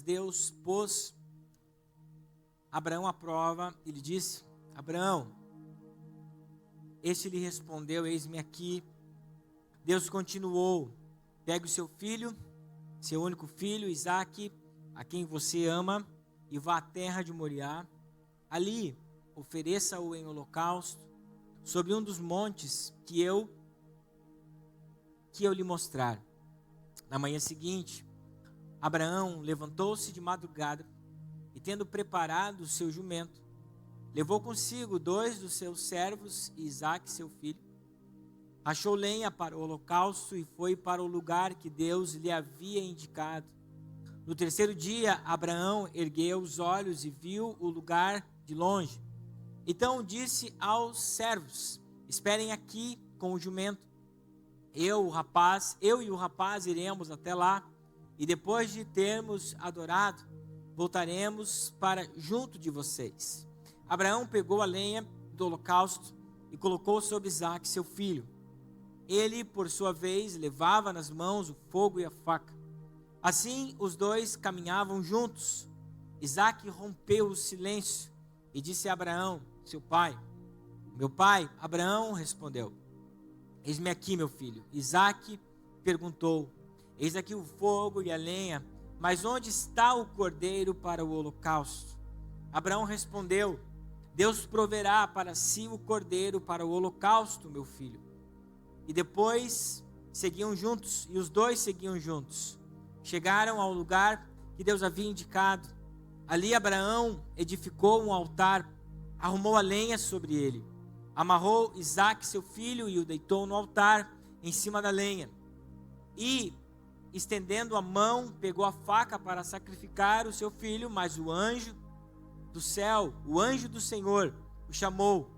Deus pôs Abraão à prova e lhe disse: Abraão. Este lhe respondeu: eis-me aqui. Deus continuou: pegue o seu filho, seu único filho, Isaque, a quem você ama, e vá à terra de Moriá. Ali, ofereça-o em holocausto, sobre um dos montes que eu lhe mostrar. Na manhã seguinte, Abraão levantou-se de madrugada e, tendo preparado o seu jumento, levou consigo 2 dos seus servos e Isaque, seu filho. Achou lenha para o holocausto e foi para o lugar que Deus lhe havia indicado. No terceiro dia, Abraão ergueu os olhos e viu o lugar de longe. Então disse aos servos: esperem aqui com o jumento. Eu e o rapaz iremos até lá, e depois de termos adorado, voltaremos para junto de vocês. Abraão pegou a lenha do holocausto e colocou sobre Isaque, seu filho. Ele, por sua vez, levava nas mãos o fogo e a faca. Assim, os dois caminhavam juntos. Isaque rompeu o silêncio e disse a Abraão, seu pai: meu pai. Abraão respondeu: eis-me aqui, meu filho. Isaque perguntou: eis aqui o fogo e a lenha, mas onde está o cordeiro para o holocausto? Abraão respondeu: Deus proverá para si o cordeiro para o holocausto, meu filho. E depois seguiam juntos, e os dois seguiam juntos. Chegaram ao lugar que Deus havia indicado. Ali Abraão edificou um altar, arrumou a lenha sobre ele, amarrou Isaque, seu filho, e o deitou no altar, em cima da lenha. E, estendendo a mão, pegou a faca para sacrificar o seu filho, mas o anjo do céu, o anjo do Senhor, o chamou: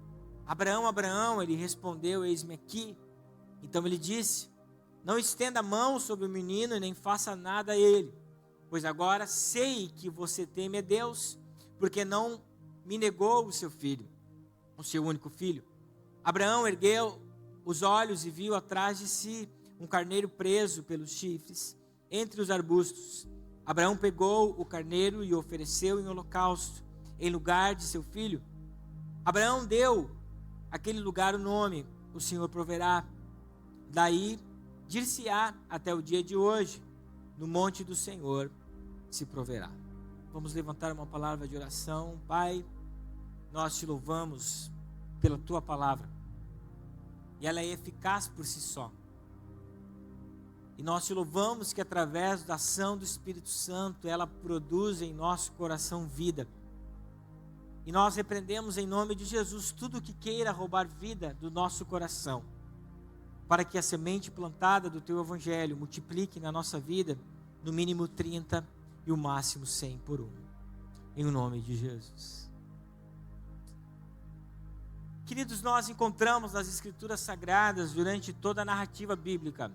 Abraão, Abraão. Ele respondeu: eis-me aqui. Então ele disse: não estenda a mão sobre o menino e nem faça nada a ele, pois agora sei que você teme a Deus, porque não me negou o seu filho, o seu único filho. Abraão ergueu os olhos e viu atrás de si um carneiro preso pelos chifres entre os arbustos. Abraão pegou o carneiro e o ofereceu em holocausto em lugar de seu filho. Abraão deu àquele lugar o nome: o Senhor proverá. Daí dir-se-á até o dia de hoje: no monte do Senhor se proverá. Vamos levantar uma palavra de oração. Pai, nós te louvamos pela tua palavra, e ela é eficaz por si só. E nós te louvamos que através da ação do Espírito Santo ela produz em nosso coração vida. E nós repreendemos em nome de Jesus tudo que queira roubar vida do nosso coração, para que a semente plantada do teu evangelho multiplique na nossa vida no mínimo 30 e o máximo 100 por um. Em nome de Jesus. Queridos, nós encontramos nas Escrituras Sagradas, durante toda a narrativa bíblica,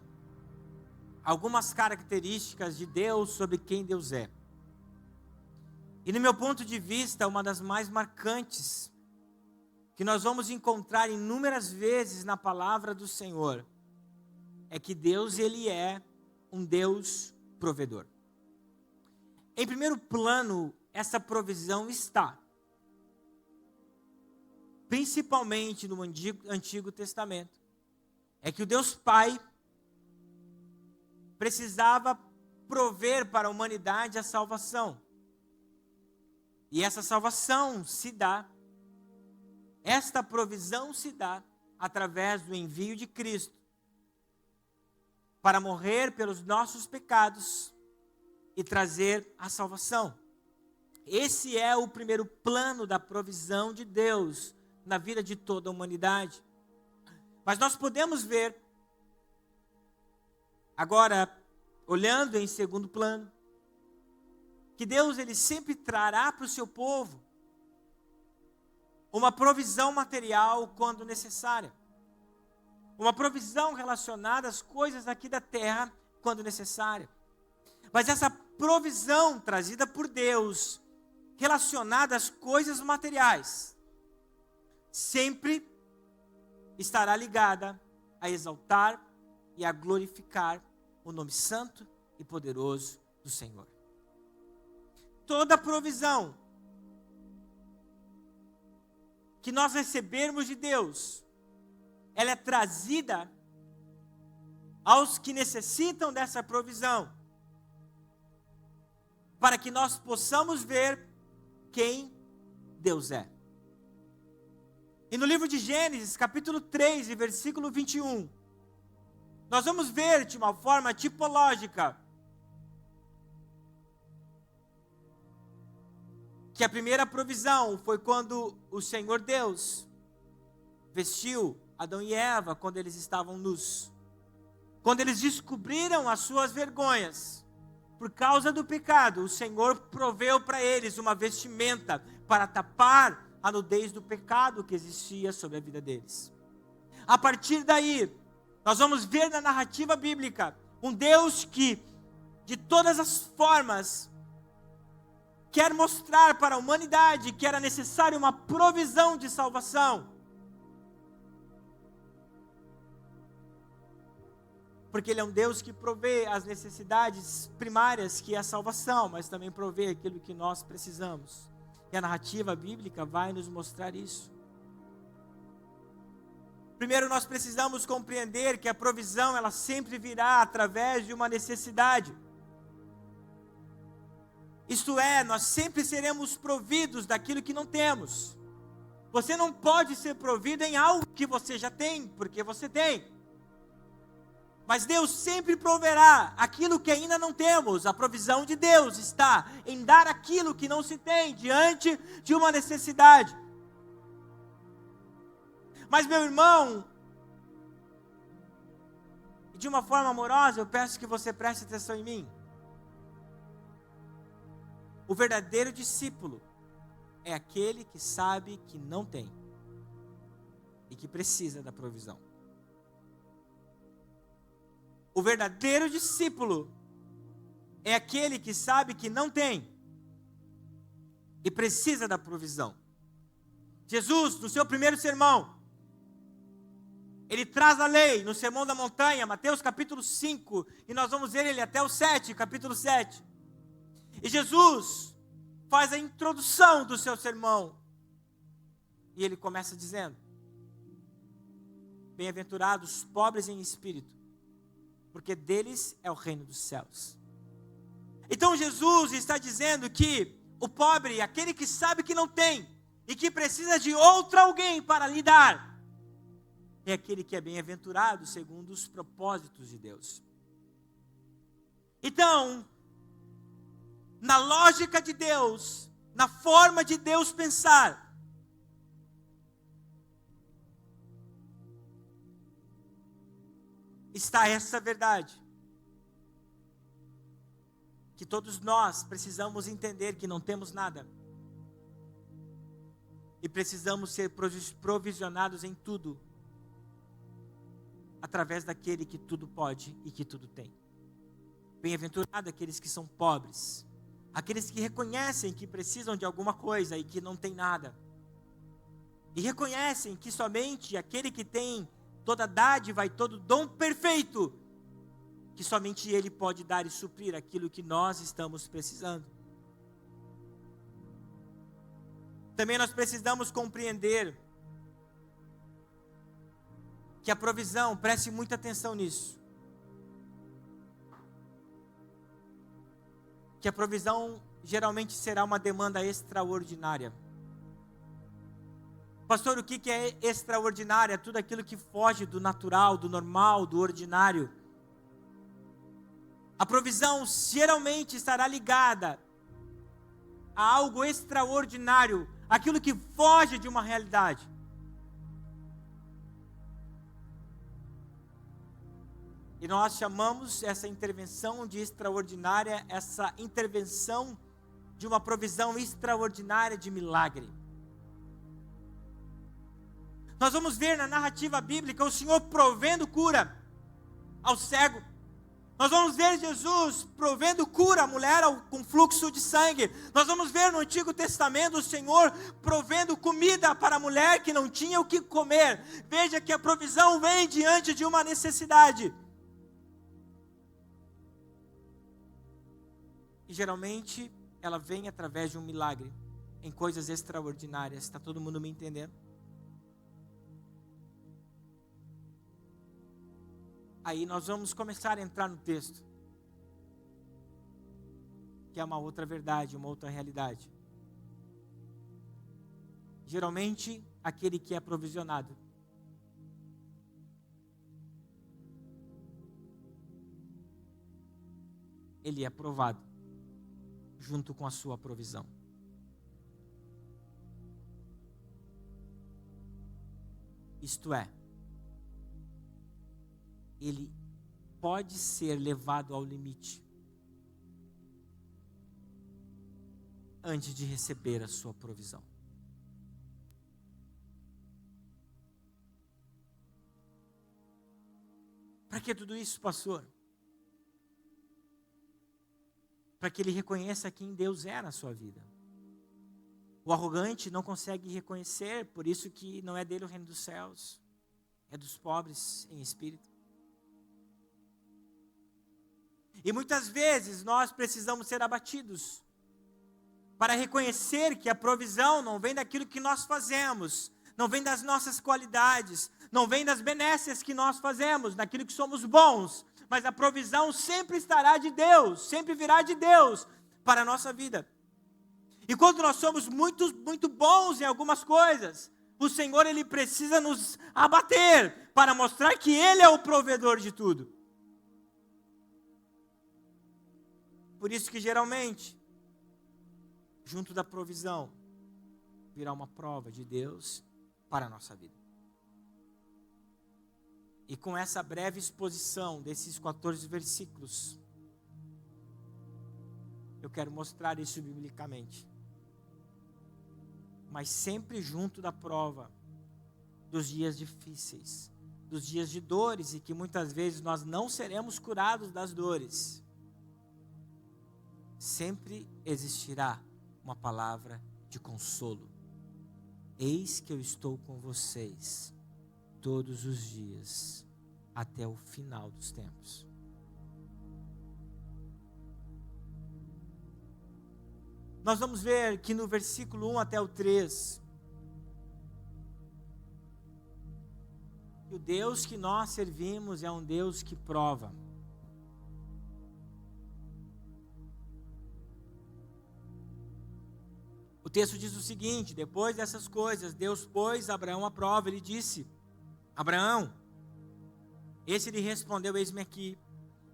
algumas características de Deus, sobre quem Deus é. E no meu ponto de vista, uma das mais marcantes, que nós vamos encontrar inúmeras vezes na palavra do Senhor, é que Deus, ele é um Deus provedor. Em primeiro plano, essa provisão está, principalmente no Antigo Testamento, é que o Deus Pai precisava prover para a humanidade a salvação. E essa salvação se dá, esta provisão se dá através do envio de Cristo para morrer pelos nossos pecados e trazer a salvação. Esse é o primeiro plano da provisão de Deus na vida de toda a humanidade. Mas nós podemos ver, agora, olhando em segundo plano, que Deus, ele sempre trará para o seu povo uma provisão material quando necessária. Uma provisão relacionada às coisas aqui da terra quando necessária. Mas essa provisão trazida por Deus, relacionada às coisas materiais, sempre estará ligada a exaltar e a glorificar o nome santo e poderoso do Senhor. toda provisão que nós recebermos de Deus, ela é trazida aos que necessitam dessa provisão, para que nós possamos ver quem Deus é. E no livro de Gênesis, capítulo 3, e versículo 21, nós vamos ver de uma forma tipológica que a primeira provisão foi quando o Senhor Deus vestiu Adão e Eva quando eles estavam nus. Quando eles descobriram as suas vergonhas, por causa do pecado, o Senhor proveu para eles uma vestimenta para tapar a nudez do pecado que existia sobre a vida deles. A partir daí, nós vamos ver na narrativa bíblica um Deus que, de todas as formas, quer mostrar para a humanidade que era necessária uma provisão de salvação. Porque Ele é um Deus que provê as necessidades primárias, que é a salvação, mas também provê aquilo que nós precisamos. E a narrativa bíblica vai nos mostrar isso. Primeiro, nós precisamos compreender que a provisão, ela sempre virá através de uma necessidade. Isto é, nós sempre seremos providos daquilo que não temos. Você não pode ser provido em algo que você já tem, porque você tem. Mas Deus sempre proverá aquilo que ainda não temos. A provisão de Deus está em dar aquilo que não se tem diante de uma necessidade. Mas, meu irmão, de uma forma amorosa, eu peço que você preste atenção em mim. O verdadeiro discípulo é aquele que sabe que não tem e que precisa da provisão. O verdadeiro discípulo é aquele que sabe que não tem e precisa da provisão. Jesus, no seu primeiro sermão, ele traz a lei no Sermão da Montanha, Mateus capítulo 5, e nós vamos ver ele até o 7, capítulo 7. E Jesus faz a introdução do seu sermão. E ele começa dizendo: bem-aventurados os pobres em espírito, porque deles é o reino dos céus. Então Jesus está dizendo que o pobre, aquele que sabe que não tem, e que precisa de outro alguém para lhe dar, é aquele que é bem-aventurado segundo os propósitos de Deus. Então, na lógica de Deus, na forma de Deus pensar, está essa verdade, que todos nós precisamos entender que não temos nada, e precisamos ser provisionados em tudo, através daquele que tudo pode e que tudo tem. Bem-aventurado aqueles que são pobres, aqueles que reconhecem que precisam de alguma coisa e que não tem nada, e reconhecem que somente aquele que tem toda dádiva e todo dom perfeito, que somente Ele pode dar e suprir aquilo que nós estamos precisando. Também nós precisamos compreender que a provisão, preste muita atenção nisso, que a provisão geralmente será uma demanda extraordinária. Pastor, o que é extraordinário? É tudo aquilo que foge do natural, do normal, do ordinário. A provisão geralmente estará ligada a algo extraordinário, aquilo que foge de uma realidade. E nós chamamos essa intervenção de extraordinária, essa intervenção de uma provisão extraordinária de milagre. Nós vamos ver na narrativa bíblica o Senhor provendo cura ao cego. Nós vamos ver Jesus provendo cura à mulher com fluxo de sangue. Nós vamos ver no Antigo Testamento o Senhor provendo comida para a mulher que não tinha o que comer. Veja que a provisão vem diante de uma necessidade. E geralmente ela vem através de um milagre, em coisas extraordinárias. Está todo mundo me entendendo? Aí nós vamos começar a entrar no texto, que é uma outra verdade, uma outra realidade. Geralmente, aquele que é provisionado, ele é provado, junto com a sua provisão. Isto é, ele pode ser levado ao limite antes de receber a sua provisão. Para que tudo isso, pastor? Para que ele reconheça quem Deus é na sua vida. O arrogante não consegue reconhecer, por isso que não é dele o reino dos céus, é dos pobres em espírito. E muitas vezes nós precisamos ser abatidos para reconhecer que a provisão não vem daquilo que nós fazemos, não vem das nossas qualidades, não vem das benesses que nós fazemos, daquilo que somos bons, mas a provisão sempre estará de Deus, sempre virá de Deus para a nossa vida. E quando nós somos muito bons em algumas coisas, o Senhor ele precisa nos abater para mostrar que Ele é o provedor de tudo. Por isso que geralmente, junto da provisão, virá uma prova de Deus para a nossa vida. E com essa breve exposição desses 14 versículos, eu quero mostrar isso biblicamente. Mas sempre junto da prova, dos dias difíceis, dos dias de dores, e que muitas vezes nós não seremos curados das dores, sempre existirá uma palavra de consolo. Eis que eu estou com vocês todos os dias, até o final dos tempos. Nós vamos ver que no versículo 1 até o 3, que o Deus que nós servimos é um Deus que prova. O texto diz o seguinte: depois dessas coisas, Deus pôs Abraão à prova. Ele disse: Abraão, esse lhe respondeu: eis-me aqui.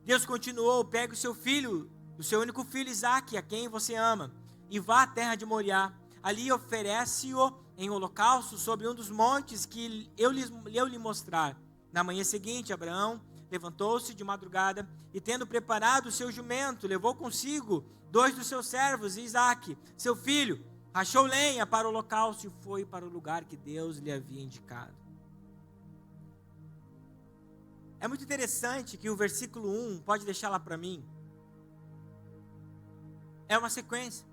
Deus continuou: pegue o seu filho, o seu único filho Isaque, a quem você ama, e vá à terra de Moriá. Ali oferece-o em holocausto sobre um dos montes que eu lhe mostrar. Na manhã seguinte, Abraão levantou-se de madrugada e, tendo preparado o seu jumento, levou consigo 2 dos seus servos e Isaque, seu filho, rachou lenha para o holocausto e foi para o lugar que Deus lhe havia indicado. É muito interessante que o versículo 1, pode deixar lá para mim, é uma sequência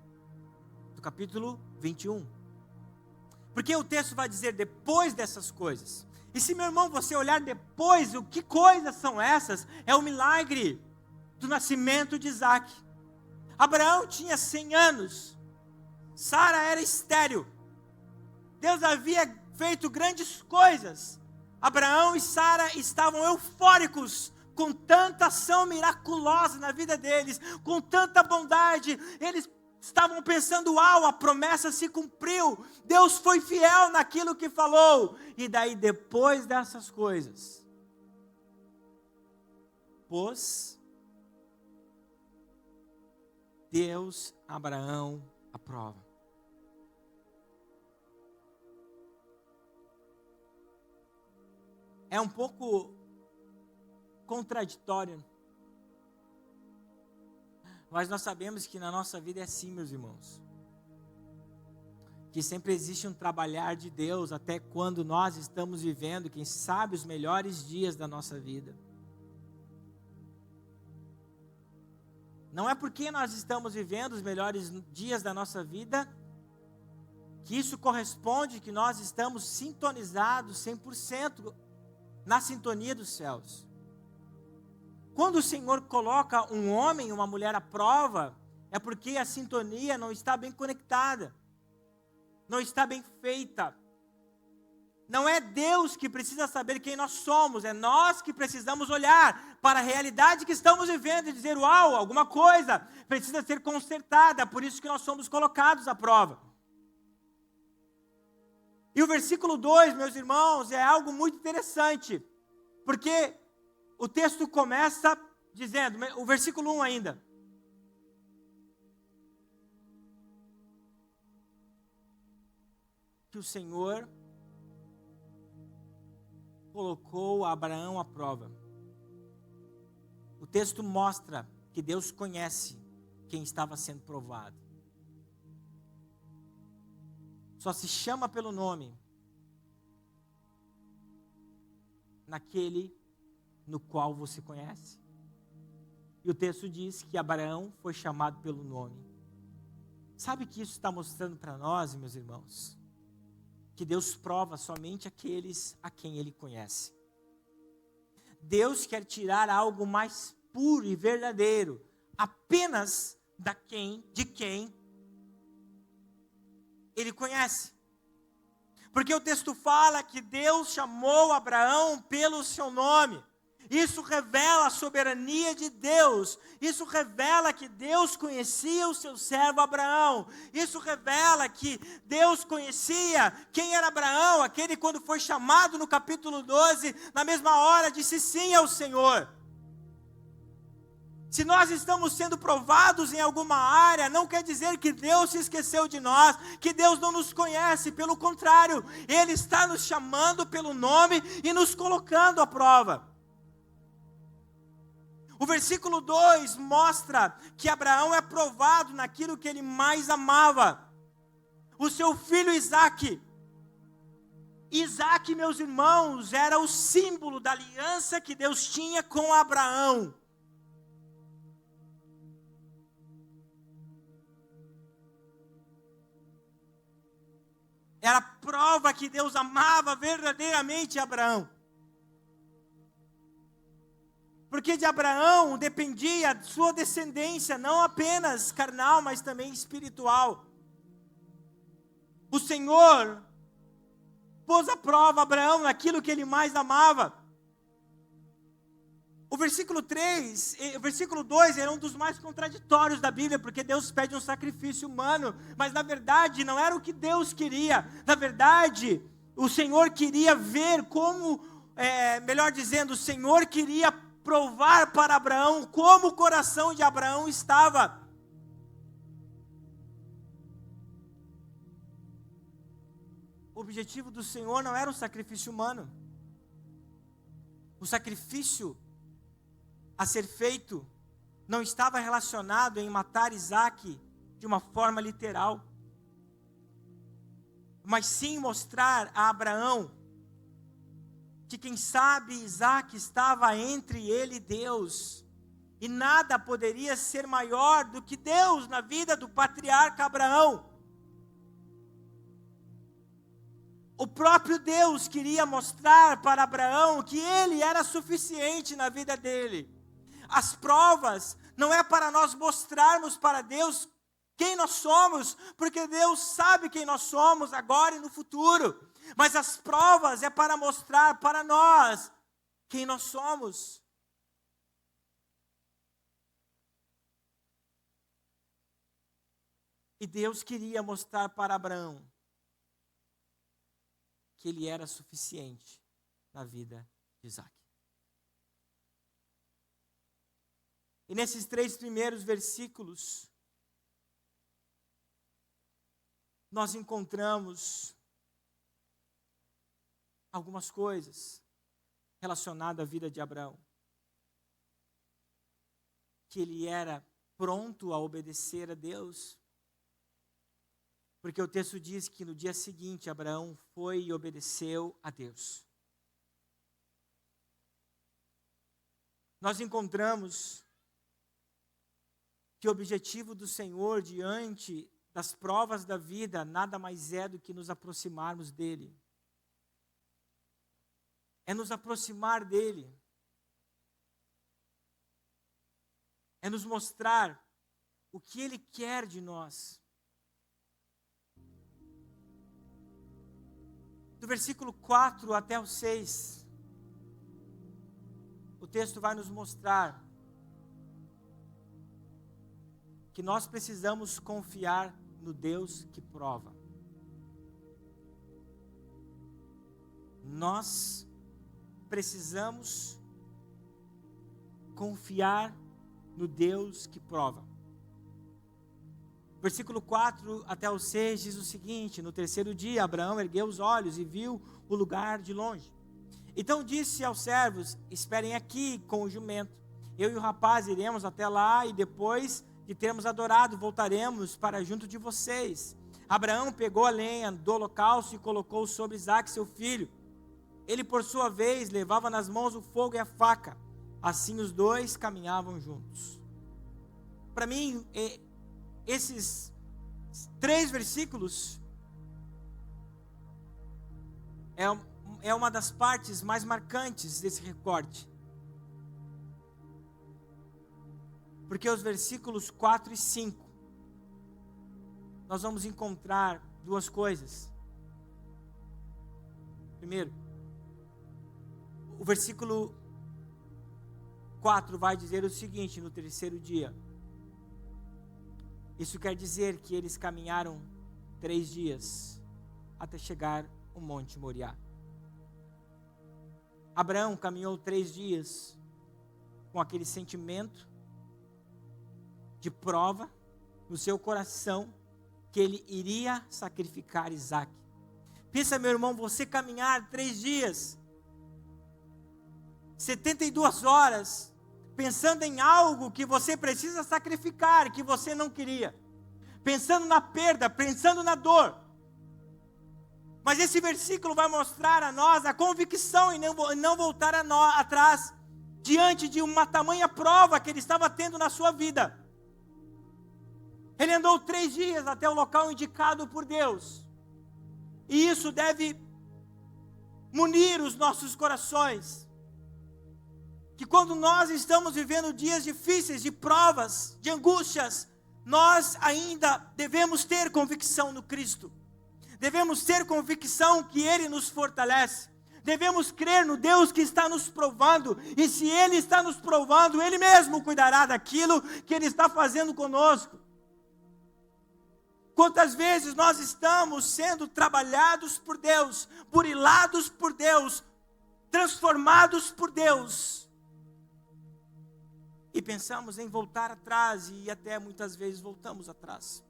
do capítulo 21. Porque o texto vai dizer depois dessas coisas. E se, meu irmão, você olhar depois, o que coisas são essas? É o milagre do nascimento de Isaque. Abraão tinha 100 anos. Sara era estéril. Deus havia feito grandes coisas. Abraão e Sara estavam eufóricos com tanta ação miraculosa na vida deles, com tanta bondade. Eles estavam pensando: uau, a promessa se cumpriu, Deus foi fiel naquilo que falou. E daí, depois dessas coisas, pôs Deus Abraão à prova. É um pouco contraditório, mas nós sabemos que na nossa vida é assim, meus irmãos, que sempre existe um trabalhar de Deus até quando nós estamos vivendo, quem sabe, os melhores dias da nossa vida. Não é porque nós estamos vivendo os melhores dias da nossa vida que isso corresponde que nós estamos sintonizados 100% na sintonia dos céus. Quando o Senhor coloca um homem e uma mulher à prova, é porque a sintonia não está bem conectada, não está bem feita. Não é Deus que precisa saber quem nós somos, é nós que precisamos olhar para a realidade que estamos vivendo e dizer, uau, alguma coisa precisa ser consertada, por isso que nós somos colocados à prova. E o versículo 2, meus irmãos, é algo muito interessante, porque o texto começa dizendo, o versículo 1 ainda, que o Senhor colocou Abraão à prova. O texto mostra que Deus conhece quem estava sendo provado. Só se chama pelo nome naquele no qual você conhece. E o texto diz que Abraão foi chamado pelo nome. Sabe o que isso está mostrando para nós, meus irmãos? Que Deus prova somente aqueles a quem Ele conhece. Deus quer tirar algo mais puro e verdadeiro, apenas de quem Ele conhece. Porque o texto fala que Deus chamou Abraão pelo seu nome. Isso revela a soberania de Deus. Isso revela que Deus conhecia o seu servo Abraão. Isso revela que Deus conhecia quem era Abraão, aquele quando foi chamado no capítulo 12, na mesma hora disse sim ao Senhor. Se nós estamos sendo provados em alguma área, não quer dizer que Deus se esqueceu de nós, que Deus não nos conhece, pelo contrário, Ele está nos chamando pelo nome e nos colocando à prova. O versículo 2 mostra que Abraão é provado naquilo que ele mais amava, o seu filho Isaque. Isaque, meus irmãos, era o símbolo da aliança que Deus tinha com Abraão. Era a prova que Deus amava verdadeiramente Abraão. Porque de Abraão dependia a sua descendência, não apenas carnal, mas também espiritual. O Senhor pôs à prova Abraão naquilo que ele mais amava. O versículo 3, o versículo 2 era um dos mais contraditórios da Bíblia, porque Deus pede um sacrifício humano, mas na verdade não era o que Deus queria. Na verdade, o Senhor queria ver como, melhor dizendo, o Senhor queria provar para Abraão como o coração de Abraão estava. O objetivo do Senhor não era um sacrifício humano. O sacrifício a ser feito não estava relacionado em matar Isaque de uma forma literal, mas sim mostrar a Abraão que quem sabe Isaque estava entre ele e Deus, e nada poderia ser maior do que Deus na vida do patriarca Abraão. O próprio Deus queria mostrar para Abraão que ele era suficiente na vida dele. As provas não é para nós mostrarmos para Deus quem nós somos, porque Deus sabe quem nós somos agora e no futuro. Mas as provas é para mostrar para nós quem nós somos. E Deus queria mostrar para Abraão que ele era suficiente na vida de Isaque. E nesses 3 primeiros versículos, nós encontramos algumas coisas relacionadas à vida de Abraão. Que ele era pronto a obedecer a Deus. Porque o texto diz que no dia seguinte Abraão foi e obedeceu a Deus. Nós encontramos que o objetivo do Senhor diante das provas da vida nada mais é do que nos aproximarmos dele. É nos aproximar dele. É nos mostrar o que Ele quer de nós. Do versículo 4 até o 6, o texto vai nos mostrar que nós precisamos confiar no Deus que prova. Nós precisamos confiar no Deus que prova. Versículo 4 até o 6 diz o seguinte: no terceiro dia, Abraão ergueu os olhos e viu o lugar de longe. Então disse aos servos: esperem aqui com o jumento. Eu e o rapaz iremos até lá e depois de termos adorado, voltaremos para junto de vocês. Abraão pegou a lenha do holocausto e colocou sobre Isaque, seu filho. Ele, por sua vez, levava nas mãos o fogo e a faca. Assim os dois caminhavam juntos. Para mim, esses 3 versículos é uma das partes mais marcantes desse recorte. Porque os versículos 4 e 5, nós vamos encontrar 2 coisas. Primeiro, o versículo 4 vai dizer o seguinte: no terceiro dia. Isso quer dizer que eles caminharam 3 dias até chegar ao Monte Moriá. Abraão caminhou 3 dias com aquele sentimento de prova no seu coração que ele iria sacrificar Isaque. Pensa, meu irmão, você caminhar 3 dias, 72 horas, pensando em algo que você precisa sacrificar, que você não queria, pensando na perda, pensando na dor. Mas esse versículo vai mostrar a nós a convicção em não voltar atrás, diante de uma tamanha prova que ele estava tendo na sua vida. Ele andou 3 dias até o local indicado por Deus, e isso deve munir os nossos corações, que quando nós estamos vivendo dias difíceis, de provas, de angústias, nós ainda devemos ter convicção no Cristo. Devemos ter convicção que Ele nos fortalece. Devemos crer no Deus que está nos provando. E se Ele está nos provando, Ele mesmo cuidará daquilo que Ele está fazendo conosco. Quantas vezes nós estamos sendo trabalhados por Deus, burilados por Deus, transformados por Deus, e pensamos em voltar atrás, e até muitas vezes voltamos atrás.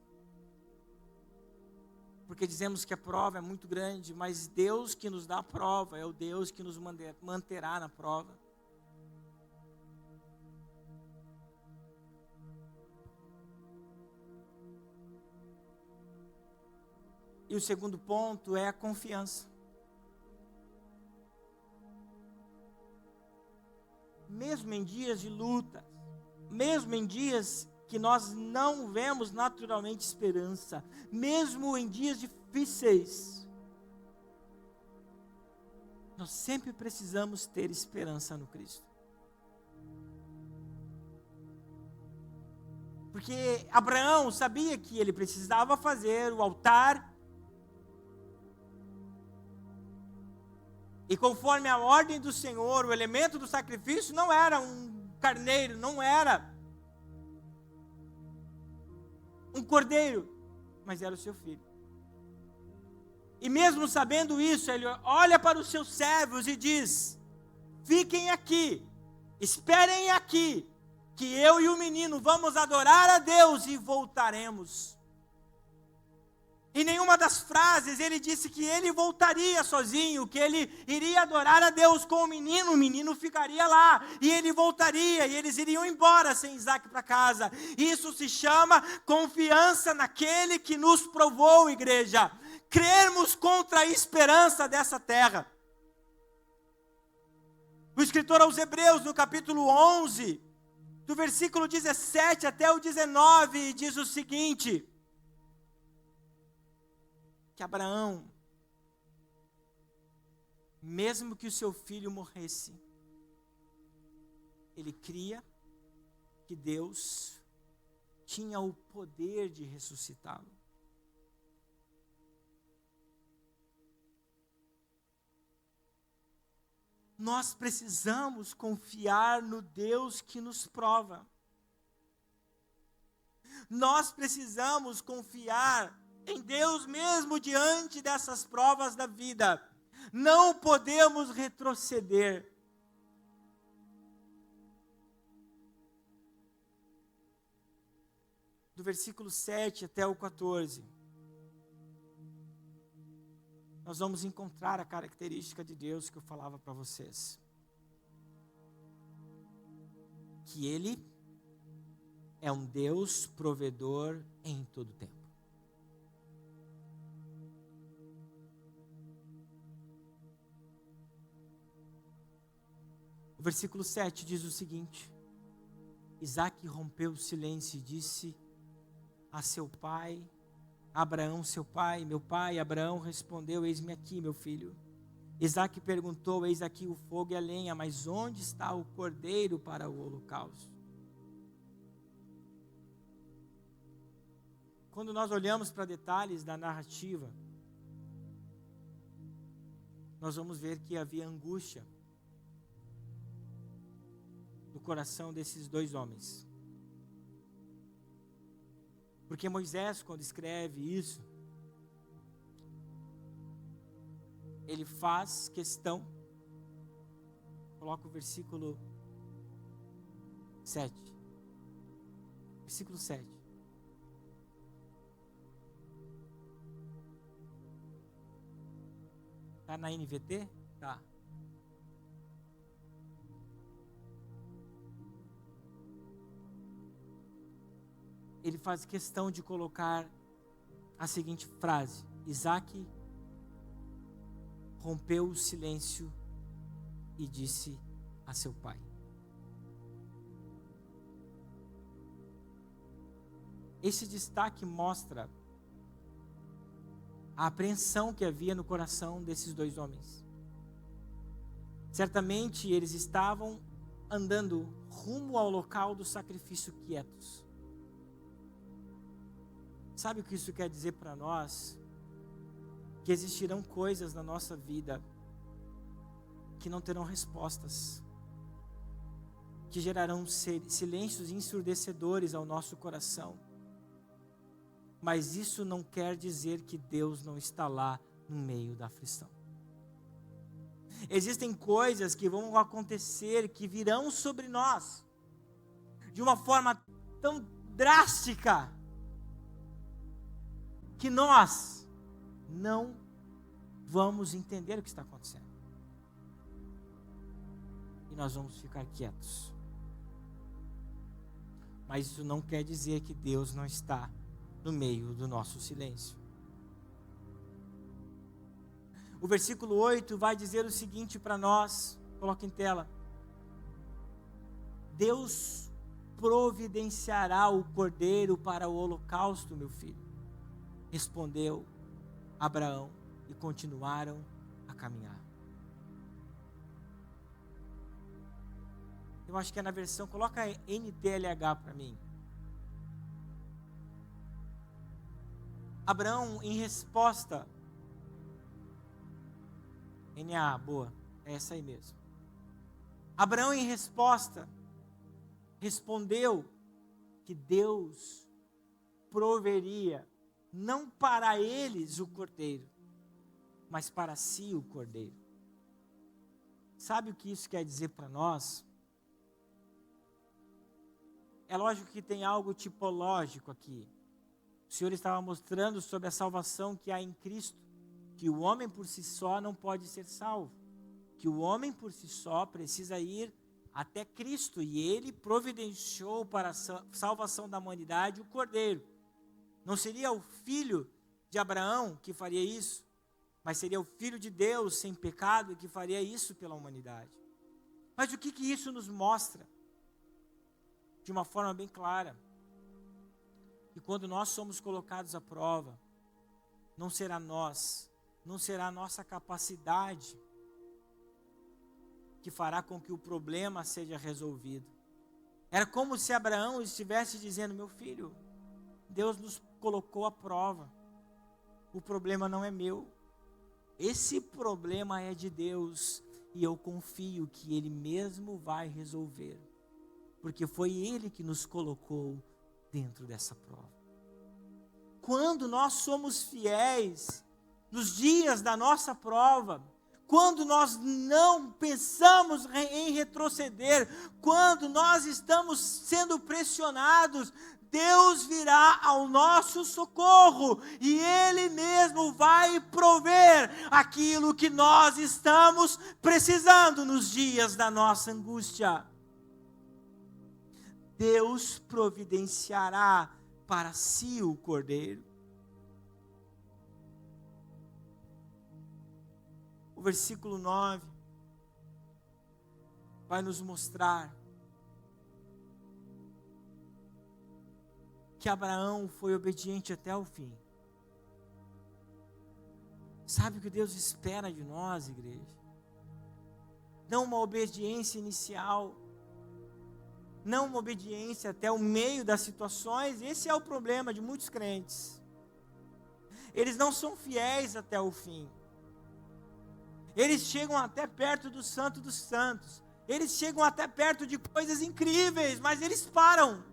Porque dizemos que a prova é muito grande, mas Deus que nos dá a prova é o Deus que nos manterá na prova. E o segundo ponto é a confiança. Mesmo em dias de luta, mesmo em dias que nós não vemos naturalmente esperança, mesmo em dias difíceis, nós sempre precisamos ter esperança no Cristo. Porque Abraão sabia que ele precisava fazer o altar, e conforme a ordem do Senhor, o elemento do sacrifício não era um carneiro, não era um cordeiro, mas era o seu filho. E mesmo sabendo isso, ele olha para os seus servos e diz: fiquem aqui, esperem aqui, que eu e o menino vamos adorar a Deus e voltaremos. Em nenhuma das frases ele disse que ele voltaria sozinho, que ele iria adorar a Deus com o menino ficaria lá, e ele voltaria, e eles iriam embora sem Isaque para casa. Isso se chama confiança naquele que nos provou, igreja. Crermos contra a esperança dessa terra. O escritor aos Hebreus, no capítulo 11, do versículo 17 até o 19, diz o seguinte: que Abraão, mesmo que o seu filho morresse, ele cria que Deus tinha o poder de ressuscitá-lo. Nós precisamos confiar no Deus que nos prova. Nós precisamos confiar em Deus mesmo diante dessas provas da vida. Não podemos retroceder. Do versículo 7 até o 14, nós vamos encontrar a característica de Deus que eu falava para vocês. Que Ele é um Deus provedor em todo tempo. O versículo 7 diz o seguinte: Isaque rompeu o silêncio e disse a seu pai, Abraão, seu pai, meu pai. Abraão respondeu: eis-me aqui, meu filho. Isaque perguntou: eis aqui o fogo e a lenha, mas onde está o cordeiro para o holocausto? Quando nós olhamos para detalhes da narrativa, nós vamos ver que havia angústia no coração desses dois homens. Porque Moisés, quando escreve isso, ele faz questão, coloca o versículo 7. Versículo 7. Está na NVT? Tá. Ele faz questão de colocar a seguinte frase: Isaque rompeu o silêncio e disse a seu pai. Esse destaque mostra a apreensão que havia no coração desses dois homens. Certamente eles estavam andando rumo ao local do sacrifício quietos. Sabe o que isso quer dizer para nós? Que existirão coisas na nossa vida que não terão respostas, que gerarão silêncios ensurdecedores ao nosso coração. Mas isso não quer dizer que Deus não está lá no meio da aflição. Existem coisas que vão acontecer, que virão sobre nós de uma forma tão drástica que nós não vamos entender o que está acontecendo. E nós vamos ficar quietos. Mas isso não quer dizer que Deus não está no meio do nosso silêncio. O versículo 8 vai dizer o seguinte para nós, coloca em tela: Deus providenciará o cordeiro para o holocausto, meu filho. Respondeu Abraão, e continuaram a caminhar. Eu acho que é na versão, coloca NTLH para mim. Abraão, em resposta, NA, boa, é essa aí mesmo. Abraão, em resposta, respondeu que Deus proveria não para eles o cordeiro, mas para si o cordeiro. Sabe o que isso quer dizer para nós? É lógico que tem algo tipológico aqui. O Senhor estava mostrando sobre a salvação que há em Cristo, que o homem por si só não pode ser salvo, que o homem por si só precisa ir até Cristo, e Ele providenciou para a salvação da humanidade o cordeiro. Não seria o filho de Abraão que faria isso, mas seria o filho de Deus sem pecado que faria isso pela humanidade. Mas o que isso nos mostra? De uma forma bem clara, que quando nós somos colocados à prova, não será a nossa capacidade que fará com que o problema seja resolvido, Era como se Abraão estivesse dizendo: meu filho, Deus nos colocou à prova. O problema não é meu. Esse problema é de Deus. E eu confio que Ele mesmo vai resolver. Porque foi Ele que nos colocou dentro dessa prova. Quando nós somos fiéis nos dias da nossa prova, quando nós não pensamos em retroceder, quando nós estamos sendo pressionados, Deus virá ao nosso socorro e Ele mesmo vai prover aquilo que nós estamos precisando nos dias da nossa angústia. Deus providenciará para si o cordeiro. O versículo 9 vai nos mostrar que Abraão foi obediente até o fim. Sabe o que Deus espera de nós, igreja? Não uma obediência inicial, não uma obediência até o meio das situações. Esse é o problema de muitos crentes. Eles não são fiéis até o fim. Eles chegam até perto do Santo dos Santos. Eles chegam até perto de coisas incríveis, mas eles param.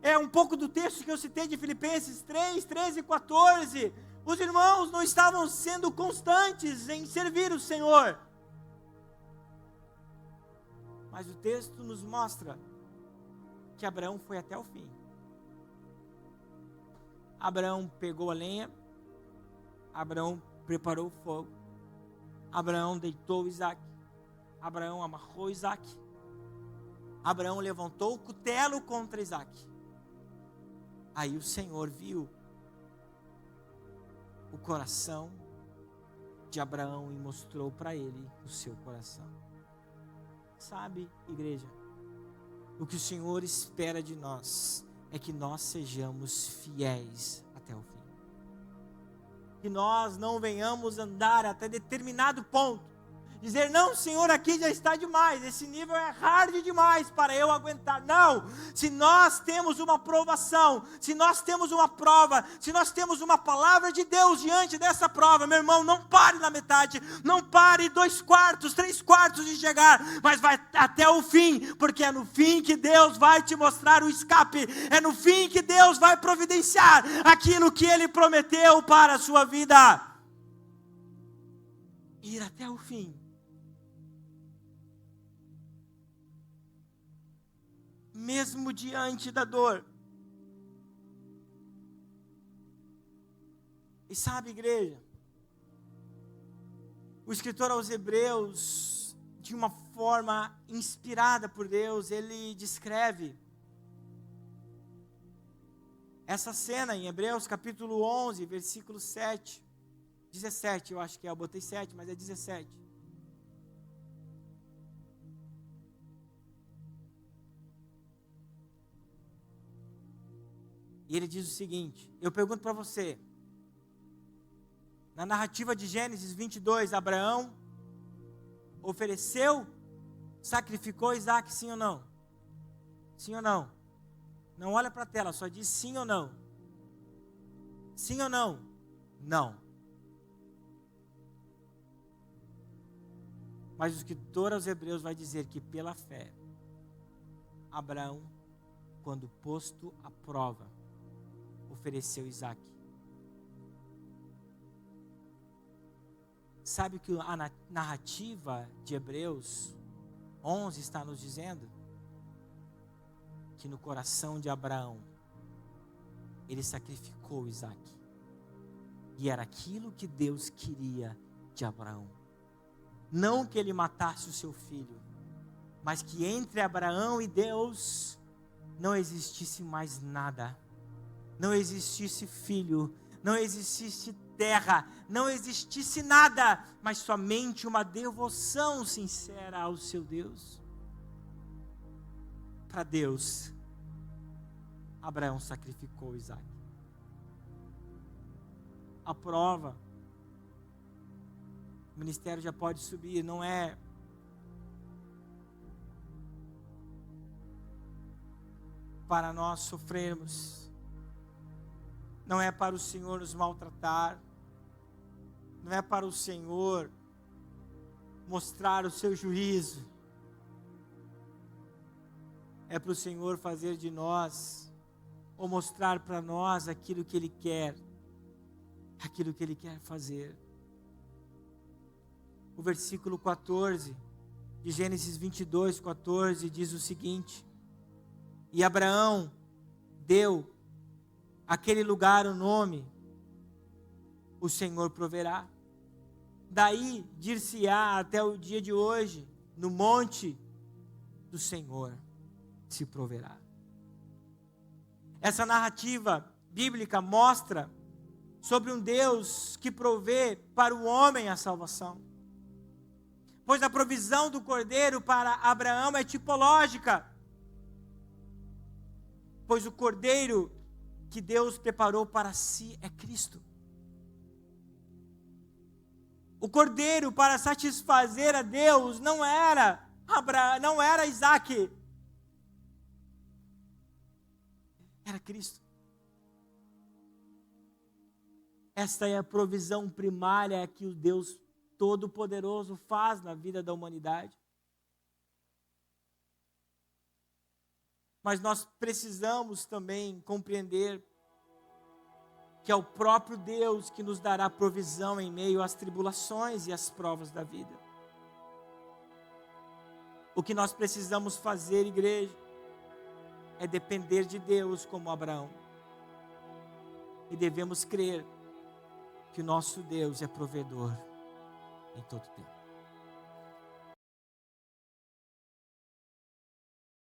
É um pouco do texto que eu citei de Filipenses 3, 13 e 14. Os irmãos não estavam sendo constantes em servir o Senhor. Mas o texto nos mostra que Abraão foi até o fim. Abraão pegou a lenha. Abraão preparou o fogo. Abraão deitou Isaac. Abraão amarrou Isaac. Abraão levantou o cutelo contra Isaac. Aí o Senhor viu o coração de Abraão e mostrou para ele o seu coração. Sabe, igreja, o que o Senhor espera de nós é que nós sejamos fiéis até o fim. Que nós não venhamos andar até determinado ponto, dizer: não, Senhor, aqui já está demais, esse nível é hard demais para eu aguentar. Não, se nós temos uma provação, se nós temos uma prova, se nós temos uma palavra de Deus diante dessa prova, meu irmão, não pare na metade, não pare 2/4, 3/4 de chegar, mas vai até o fim, porque é no fim que Deus vai te mostrar o escape, é no fim que Deus vai providenciar aquilo que Ele prometeu para a sua vida. Ir até o fim. Mesmo diante da dor. E sabe, igreja, o escritor aos Hebreus, de uma forma inspirada por Deus, ele descreve essa cena em Hebreus capítulo 11, versículo 17, eu acho que é, eu botei 7, mas é 17. E ele diz o seguinte: eu pergunto para você, na narrativa de Gênesis 22, Abraão ofereceu, sacrificou Isaac, sim ou não? Sim ou não? Não olha para a tela, só diz sim ou não. Sim ou não? Não. Mas o escritor aos Hebreus vai dizer que pela fé, Abraão, quando posto à prova, ofereceu Isaac. Sabe o que a narrativa de Hebreus 11 está nos dizendo? Que no coração de Abraão, ele sacrificou Isaac. E era aquilo que Deus queria de Abraão. Não que ele matasse o seu filho, mas que entre Abraão e Deus não existisse mais nada. Não existisse filho, não existisse terra, não existisse nada, mas somente uma devoção sincera ao seu Deus. Para Deus, Abraão sacrificou Isaac. A prova, o ministério já pode subir, não é para nós sofrermos, não é para o Senhor nos maltratar, não é para o Senhor mostrar o seu juízo, é para o Senhor fazer de nós, ou mostrar para nós aquilo que Ele quer fazer. O versículo 14 de Gênesis 22, 14 diz o seguinte: e Abraão deu àquele lugar o nome, o Senhor proverá. Daí dir-se-á até o dia de hoje, no monte do Senhor se proverá. Essa narrativa bíblica mostra sobre um Deus que provê para o homem a salvação. Pois a provisão do cordeiro para Abraão é tipológica. Pois o cordeiro que Deus preparou para si é Cristo. O cordeiro para satisfazer a Deus não era Isaac. Era Cristo. Esta é a provisão primária que o Deus Todo-Poderoso faz na vida da humanidade. Mas nós precisamos também compreender que é o próprio Deus que nos dará provisão em meio às tribulações e às provas da vida. O que nós precisamos fazer, igreja, é depender de Deus como Abraão. E devemos crer que o nosso Deus é provedor em todo tempo.